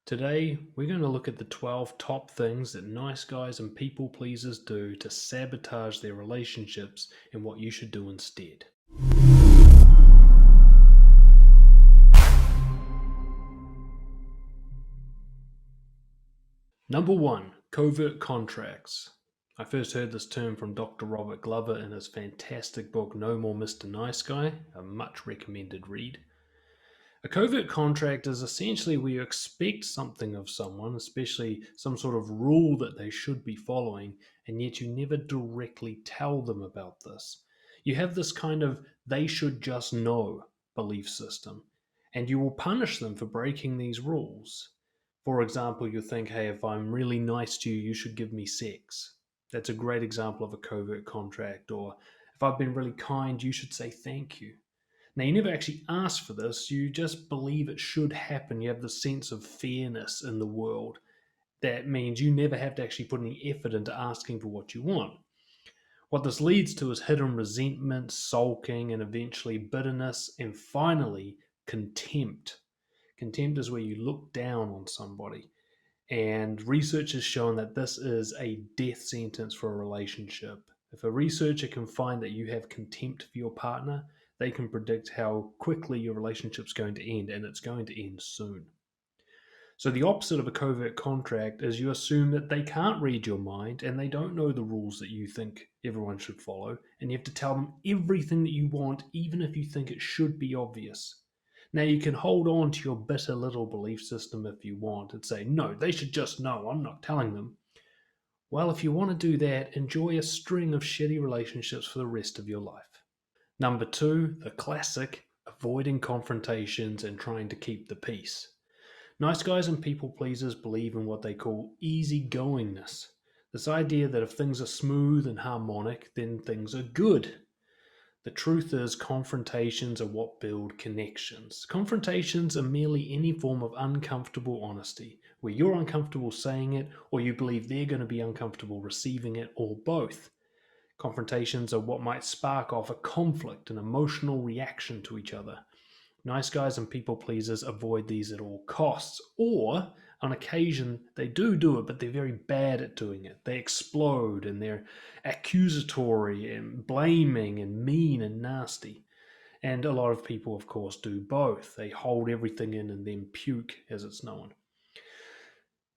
Today, we're going to look at the 12 top things that nice guys and people pleasers do to sabotage their relationships and what you should do instead. Number 1, covert contracts. I first heard this term from Dr. Robert Glover in his fantastic book No More Mr. Nice Guy, a much recommended read. A covert contract is essentially where you expect something of someone, especially some sort of rule that they should be following, and yet you never directly tell them about this. You have this kind of they should just know belief system, and you will punish them for breaking these rules. For example, you think, hey, if I'm really nice to you, you should give me sex. That's a great example of a covert contract. Or if I've been really kind, you should say thank you. Now, you never actually ask for this, you just believe it should happen. You have the sense of fairness in the world. That means you never have to actually put any effort into asking for what you want. What this leads to is hidden resentment, sulking, and eventually bitterness, and finally, contempt. Contempt is where you look down on somebody. And research has shown that this is a death sentence for a relationship. If a researcher can find that you have contempt for your partner, they can predict how quickly your relationship's going to end, and it's going to end soon. So, the opposite of a covert contract is you assume that they can't read your mind and they don't know the rules that you think everyone should follow, and you have to tell them everything that you want, even if you think it should be obvious. Now, you can hold on to your bitter little belief system if you want and say, no, they should just know, I'm not telling them. Well, if you want to do that, enjoy a string of shitty relationships for the rest of your life. Number 2, the classic, avoiding confrontations and trying to keep the peace. Nice guys and people pleasers believe in what they call easygoingness. This idea that if things are smooth and harmonic, then things are good. The truth is, confrontations are what build connections. Confrontations are merely any form of uncomfortable honesty, where you're uncomfortable saying it, or you believe they're going to be uncomfortable receiving it, or both. Confrontations are what might spark off a conflict, an emotional reaction to each other. Nice guys and people pleasers avoid these at all costs, or on occasion they do it, but they're very bad at doing it. They explode and they're accusatory and blaming and mean and nasty. And a lot of people, of course, do both. They hold everything in and then puke, as it's known.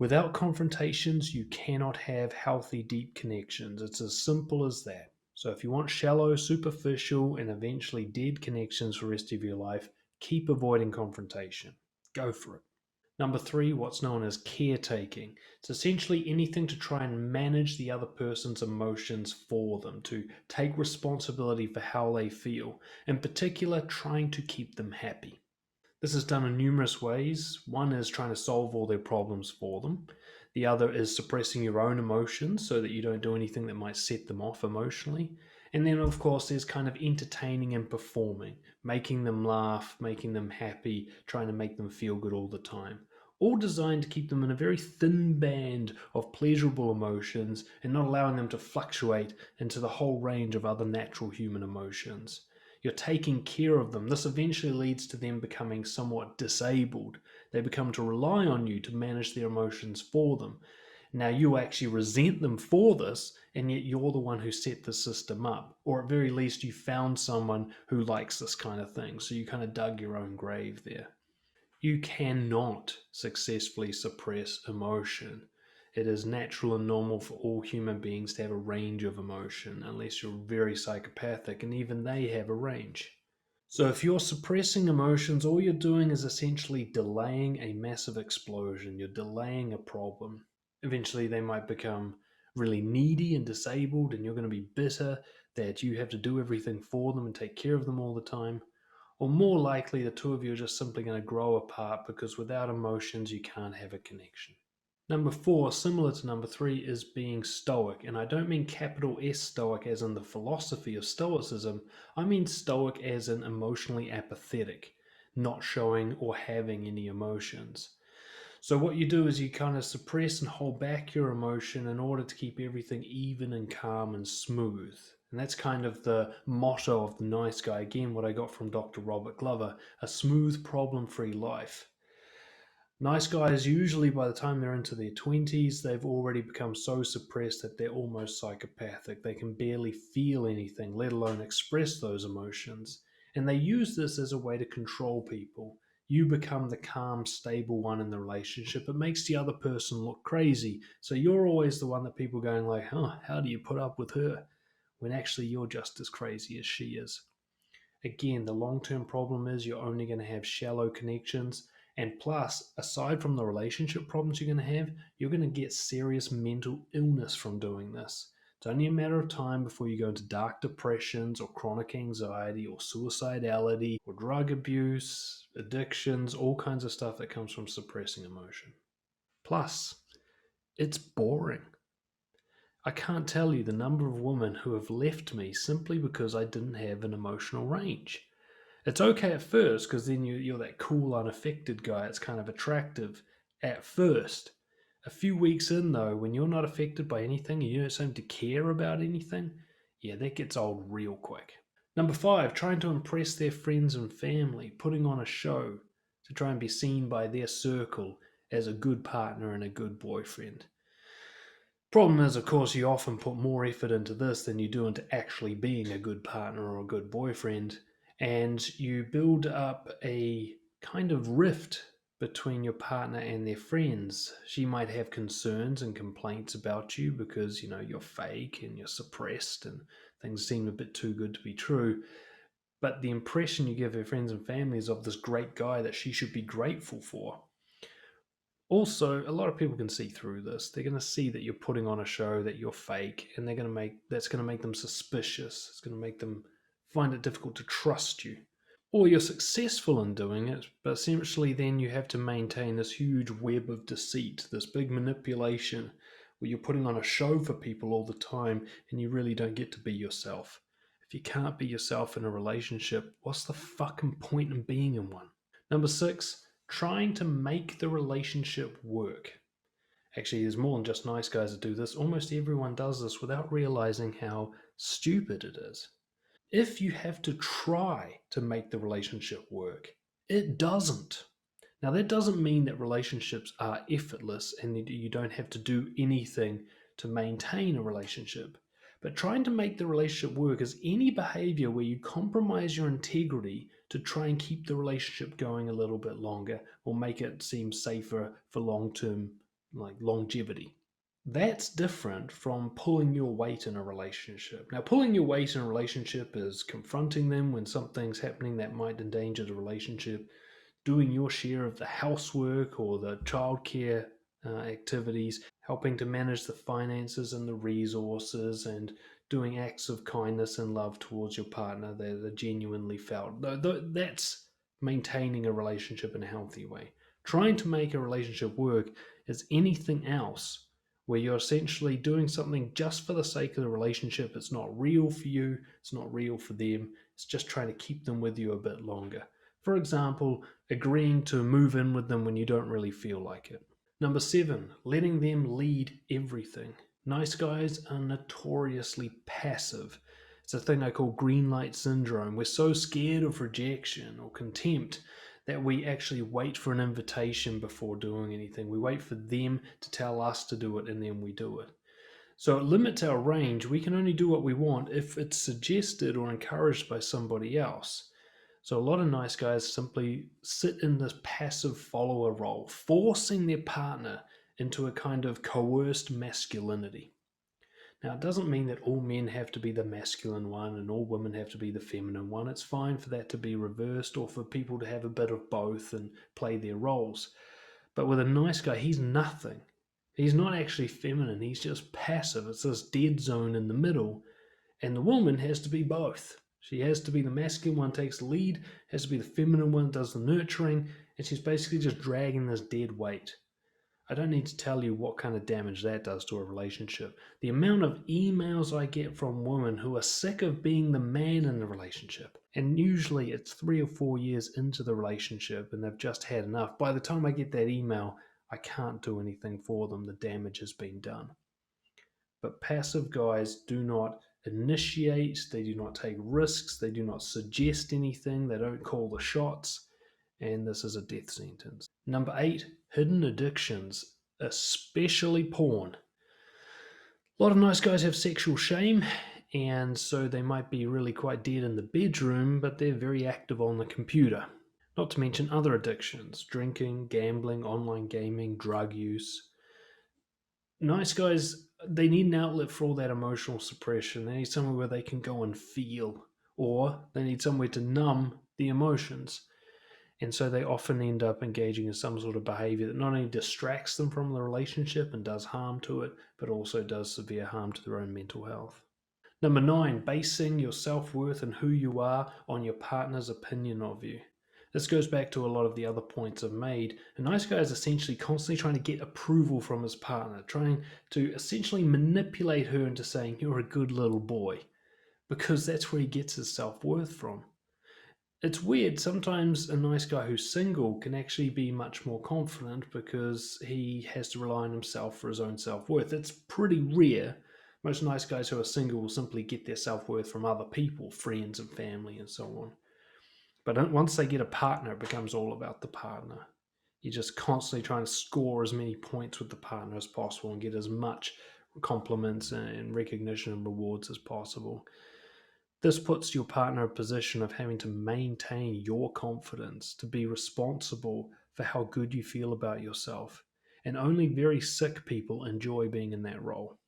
Without confrontations, you cannot have healthy, deep connections. It's as simple as that. So if you want shallow, superficial, and eventually dead connections for the rest of your life, keep avoiding confrontation. Go for it. Number 3, what's known as caretaking. It's essentially anything to try and manage the other person's emotions for them, to take responsibility for how they feel, in particular, trying to keep them happy. This is done in numerous ways. One is trying to solve all their problems for them. The other is suppressing your own emotions so that you don't do anything that might set them off emotionally. And then, of course, there's kind of entertaining and performing, making them laugh, making them happy, trying to make them feel good all the time. All designed to keep them in a very thin band of pleasurable emotions and not allowing them to fluctuate into the whole range of other natural human emotions. You're taking care of them. This eventually leads to them becoming somewhat disabled. They become to rely on you to manage their emotions for them. Now, you actually resent them for this, and yet you're the one who set the system up. Or at very least, you found someone who likes this kind of thing. So you kind of dug your own grave there. You cannot successfully suppress emotion. It is natural and normal for all human beings to have a range of emotion, unless you're very psychopathic, and even they have a range. So, if you're suppressing emotions, all you're doing is essentially delaying a massive explosion. You're delaying a problem. Eventually, they might become really needy and disabled, and you're going to be bitter that you have to do everything for them and take care of them all the time. Or more likely, the two of you are just simply going to grow apart because without emotions, you can't have a connection. Number 4, similar to number 3, is being stoic. And I don't mean capital S stoic as in the philosophy of stoicism. I mean stoic as in emotionally apathetic, not showing or having any emotions. So what you do is you kind of suppress and hold back your emotion in order to keep everything even and calm and smooth. And that's kind of the motto of the nice guy. Again, what I got from Dr. Robert Glover, a smooth, problem-free life. Nice guys, usually by the time they're into their 20s, they've already become so suppressed that they're almost psychopathic. They can barely feel anything, let alone express those emotions. And they use this as a way to control people. You become the calm, stable one in the relationship. It makes the other person look crazy. So you're always the one that people are going like, huh, how do you put up with her? When actually you're just as crazy as she is. Again, the long term problem is you're only going to have shallow connections. And plus, aside from the relationship problems you're going to have, you're going to get serious mental illness from doing this. It's only a matter of time before you go into dark depressions or chronic anxiety or suicidality or drug abuse, addictions, all kinds of stuff that comes from suppressing emotion. Plus, it's boring. I can't tell you the number of women who have left me simply because I didn't have an emotional range. It's okay at first because then you're that cool, unaffected guy. It's kind of attractive at first. A few weeks in, though, when you're not affected by anything and you don't seem to care about anything, yeah, that gets old real quick. Number five, trying to impress their friends and family, putting on a show to try and be seen by their circle as a good partner and a good boyfriend. Problem is, of course, you often put more effort into this than you do into actually being a good partner or a good boyfriend, and you build up a kind of rift between your partner and their friends. She might have concerns and complaints about you because, you're fake and you're suppressed and things seem a bit too good to be true. But the impression you give her friends and family is of this great guy that she should be grateful for. Also, a lot of people can see through this. They're going to see that you're putting on a show, that you're fake, and that's going to make them suspicious. It's going to make them find it difficult to trust you. Or you're successful in doing it, but essentially then you have to maintain this huge web of deceit, this big manipulation where you're putting on a show for people all the time and you really don't get to be yourself. If you can't be yourself in a relationship, what's the fucking point in being in one? Number six, trying to make the relationship work. Actually, there's more than just nice guys that do this. Almost everyone does this without realizing how stupid it is. If you have to try to make the relationship work, it doesn't. Now, that doesn't mean that relationships are effortless and that you don't have to do anything to maintain a relationship. But trying to make the relationship work is any behavior where you compromise your integrity to try and keep the relationship going a little bit longer or make it seem safer for long term, like longevity. That's different from pulling your weight in a relationship. Now, pulling your weight in a relationship is confronting them when something's happening that might endanger the relationship, doing your share of the housework or the childcare activities, helping to manage the finances and the resources, and doing acts of kindness and love towards your partner that are genuinely felt. That's maintaining a relationship in a healthy way. Trying to make a relationship work is anything else where you're essentially doing something just for the sake of the relationship. It's not real for you, it's not real for them, it's just trying to keep them with you a bit longer. For example, agreeing to move in with them when you don't really feel like it. Number seven, letting them lead everything. Nice guys are notoriously passive. It's a thing I call green light syndrome. We're so scared of rejection or contempt that we actually wait for an invitation before doing anything. We wait for them to tell us to do it and then we do it. So it limits our range. We can only do what we want if it's suggested or encouraged by somebody else. So a lot of nice guys simply sit in this passive follower role, forcing their partner into a kind of coerced masculinity. Now, it doesn't mean that all men have to be the masculine one and all women have to be the feminine one. It's fine for that to be reversed or for people to have a bit of both and play their roles. But with a nice guy, he's nothing. He's not actually feminine, he's just passive. It's this dead zone in the middle, and the woman has to be both. She has to be the masculine one, takes the lead, has to be the feminine one, does the nurturing, and she's basically just dragging this dead weight. I don't need to tell you what kind of damage that does to a relationship. The amount of emails I get from women who are sick of being the man in the relationship, and usually it's 3 or 4 years into the relationship and they've just had enough. By the time I get that email, I can't do anything for them. The damage has been done. But passive guys do not initiate, they do not take risks, they do not suggest anything, they don't call the shots. and this is a death sentence. Number 8, hidden addictions, especially porn. A lot of nice guys have sexual shame, and so they might be really quite dead in the bedroom, but they're very active on the computer. Not to mention other addictions: drinking, gambling, online gaming, drug use. Nice guys, they need an outlet for all that emotional suppression. They need somewhere where they can go and feel, or they need somewhere to numb the emotions. And so they often end up engaging in some sort of behavior that not only distracts them from the relationship and does harm to it, but also does severe harm to their own mental health. Number 9, basing your self worth and who you are on your partner's opinion of you. This goes back to a lot of the other points I've made. A nice guy is essentially constantly trying to get approval from his partner, trying to essentially manipulate her into saying, "You're a good little boy," because that's where he gets his self worth from. It's weird. Sometimes a nice guy who's single can actually be much more confident because he has to rely on himself for his own self worth. It's pretty rare. Most nice guys who are single will simply get their self worth from other people, friends and family, and so on. But once they get a partner, it becomes all about the partner. You're just constantly trying to score as many points with the partner as possible and get as much compliments and recognition and rewards as possible. This puts your partner in a position of having to maintain your confidence, to be responsible for how good you feel about yourself. And only very sick people enjoy being in that role.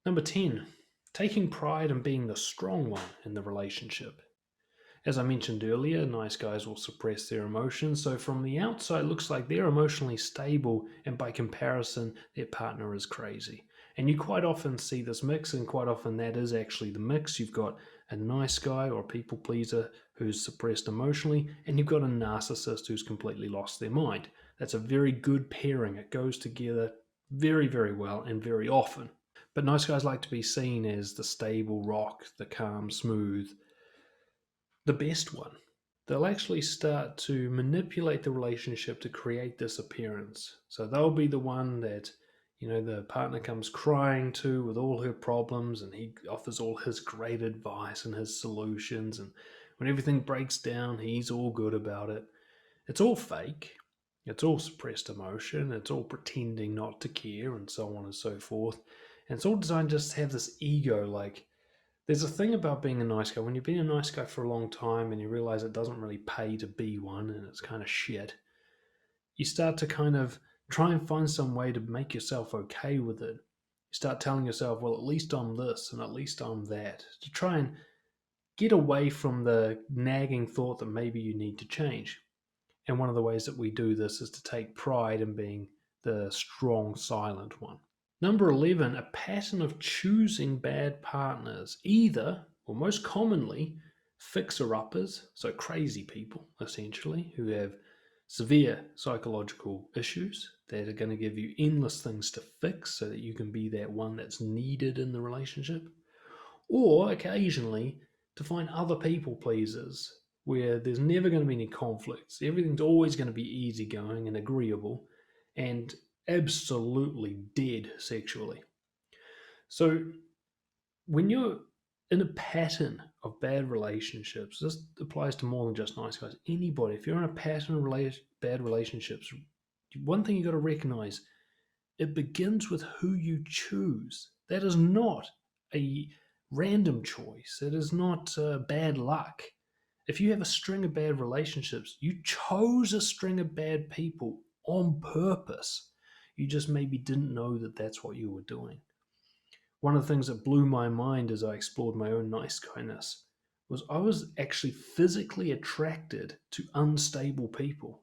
Number 10, taking pride in being the strong one in the relationship. As I mentioned earlier, nice guys will suppress their emotions, so from the outside, it looks like they're emotionally stable, and by comparison, their partner is crazy. And you quite often see this mix, and quite often that is actually the mix. You've got a nice guy or a people pleaser who's suppressed emotionally, and you've got a narcissist who's completely lost their mind. That's a very good pairing. It goes together very, very well and very often. But nice guys like to be seen as the stable rock, the calm, smooth, the best one. They'll actually start to manipulate the relationship to create this appearance. So they'll be the one that, the partner comes crying to with all her problems, and he offers all his great advice and his solutions. And when everything breaks down, he's all good about it. It's all fake. It's all suppressed emotion. It's all pretending not to care, and so on and so forth. And it's all designed just to have this ego, like, there's a thing about being a nice guy. When you've been a nice guy for a long time and you realize it doesn't really pay to be one and it's kind of shit, you start to kind of try and find some way to make yourself okay with it. You start telling yourself, well, at least I'm this and at least I'm that, to try and get away from the nagging thought that maybe you need to change. And one of the ways that we do this is to take pride in being the strong, silent one. Number 11, a pattern of choosing bad partners, either, or most commonly, fixer-uppers, so crazy people, essentially, who have severe psychological issues that are going to give you endless things to fix so that you can be that one that's needed in the relationship, or occasionally to find other people pleasers where there's never going to be any conflicts. Everything's always going to be easygoing and agreeable and absolutely dead sexually. So when you're in a pattern of bad relationships, this applies to more than just nice guys. Anybody, if you're in a pattern of bad relationships, one thing you got to recognize: it begins with who you choose. That is not a random choice. It is not bad luck. If you have a string of bad relationships, you chose a string of bad people on purpose. You just maybe didn't know that that's what you were doing. One of the things that blew my mind as I explored my own nice kindness was I was actually physically attracted to unstable people.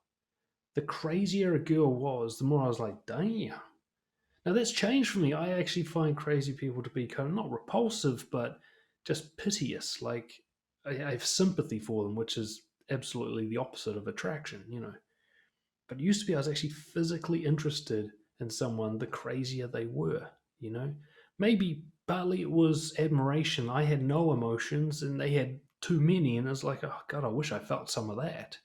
The crazier a girl was, the more I was like, damn. Now that's changed for me. I actually find crazy people to be kind of not repulsive, but just piteous. Like, I have sympathy for them, which is absolutely the opposite of attraction. But it used to be I was actually physically interested in someone the crazier they were. Maybe partly it was admiration. I had no emotions and they had too many, and it was like, oh God, I wish I felt some of that.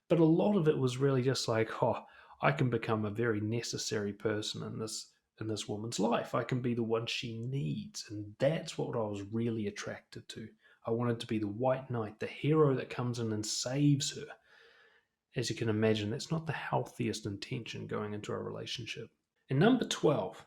But a lot of it was really just like, oh, I can become a very necessary person in this woman's life. I can be the one she needs, and that's what I was really attracted to. I wanted to be the white knight, the hero that comes in and saves her. As you can imagine, that's not the healthiest intention going into a relationship. And number 12,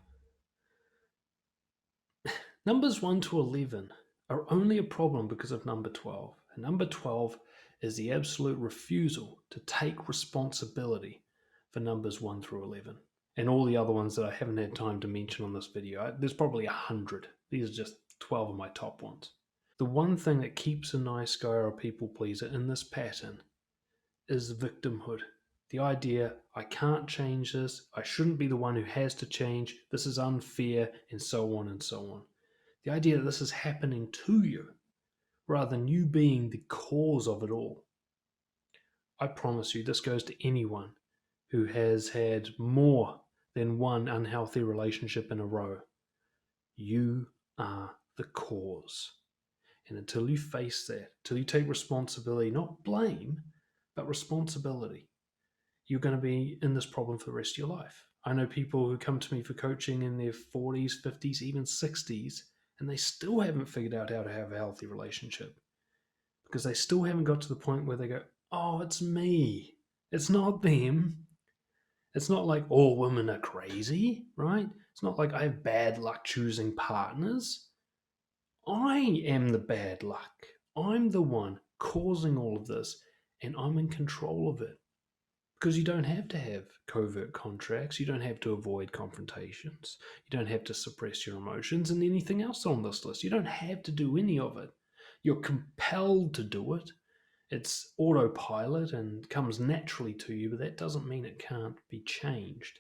numbers 1 to 11 are only a problem because of number 12. And number 12 is the absolute refusal to take responsibility for numbers 1 through 11. And all the other ones that I haven't had time to mention on this video. There's probably 100. These are just 12 of my top ones. The one thing that keeps a nice guy or a people pleaser in this pattern is victimhood. The idea, I can't change this, I shouldn't be the one who has to change, this is unfair, and so on and so on. The idea that this is happening to you, rather than you being the cause of it all. I promise you, this goes to anyone who has had more than one unhealthy relationship in a row. You are the cause. And until you face that, until you take responsibility, not blame, but responsibility, you're going to be in this problem for the rest of your life. I know people who come to me for coaching in their 40s, 50s, even 60s, and they still haven't figured out how to have a healthy relationship because they still haven't got to the point where they go, oh, it's me. It's not them. It's not like all women are crazy, right? It's not like I have bad luck choosing partners. I am the bad luck. I'm the one causing all of this, and I'm in control of it. Because you don't have to have covert contracts. You don't have to avoid confrontations. You don't have to suppress your emotions and anything else on this list. You don't have to do any of it. You're compelled to do it. It's autopilot and comes naturally to you, but that doesn't mean it can't be changed.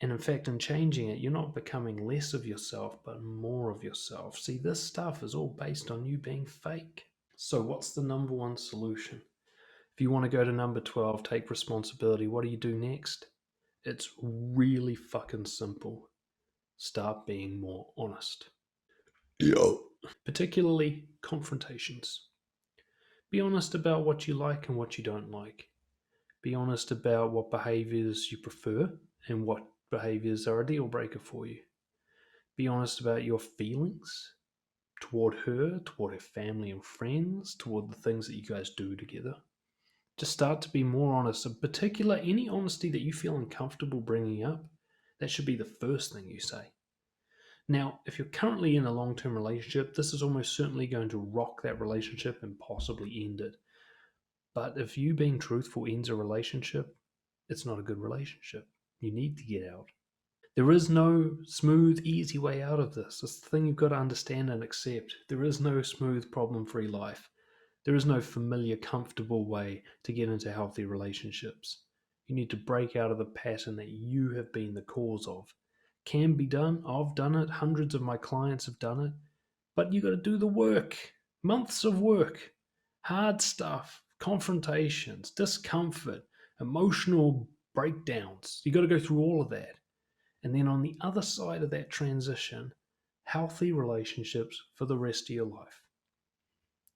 And in fact, in changing it, you're not becoming less of yourself, but more of yourself. See, this stuff is all based on you being fake. So what's the number one solution? If you want to go to number 12, take responsibility, what do you do next? It's really fucking simple. Start being more honest. Particularly confrontations. Be honest about what you like and what you don't like. Be honest about what behaviors you prefer and what behaviors are a deal breaker for you. Be honest about your feelings toward her, toward her family and friends, toward the things that you guys do together. Just start to be more honest. In particular, any honesty that you feel uncomfortable bringing up, that should be the first thing you say. Now, if you're currently in a long-term relationship, this is almost certainly going to rock that relationship and possibly end it. But if you being truthful ends a relationship, it's not a good relationship. You need to get out. There is no smooth, easy way out of this. It's the thing you've got to understand and accept. There is no smooth, problem-free life. There is no familiar, comfortable way to get into healthy relationships. You need to break out of the pattern that you have been the cause of. Can be done. I've done it. Hundreds of my clients have done it. But you got to do the work. Months of work. Hard stuff. Confrontations. Discomfort. Emotional breakdowns. You got to go through all of that. And then on the other side of that transition, healthy relationships for the rest of your life.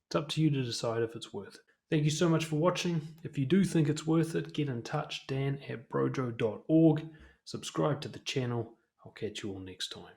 It's up to you to decide if it's worth it. Thank you so much for watching. If you do think it's worth it, get in touch, dan@brojo.org. Subscribe to the channel. I'll catch you all next time.